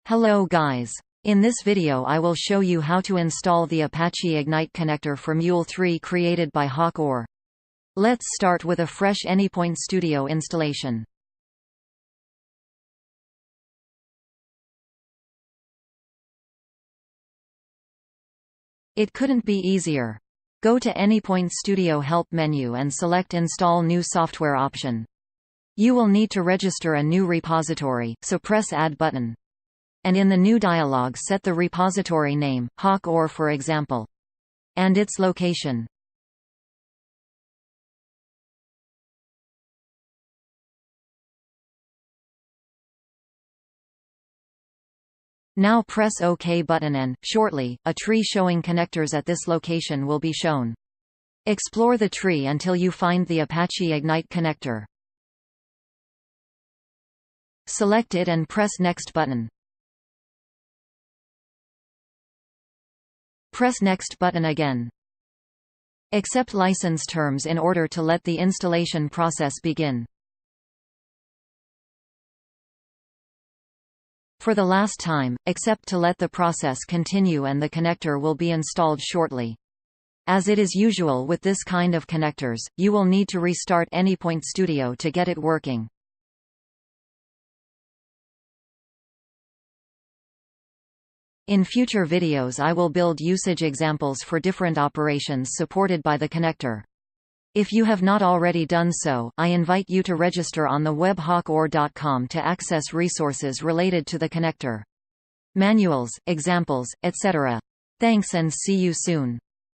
Hello guys. In this video I will show you how to install the Apache Ignite connector for Mule 3 created by Hawkore. Let's start with a fresh Anypoint Studio installation. It couldn't be easier. Go to Anypoint Studio Help menu and select Install New Software option. You will need to register a new repository, so press Add button. And in the new dialog set the repository name, Hawkore for example, and its location. Now press OK button and, shortly, a tree showing connectors at this location will be shown. Explore the tree until you find the Apache Ignite connector. Select it and press Next button. Press Next button again. Accept license terms in order to let the installation process begin. For the last time, accept to let the process continue and the connector will be installed shortly. As it is usual with this kind of connectors, you will need to restart Anypoint Studio to get it working. In future videos I will build usage examples for different operations supported by the connector. If you have not already done so, I invite you to register on the web hawkore.com to access resources related to the connector. Manuals, examples, etc. Thanks and see you soon.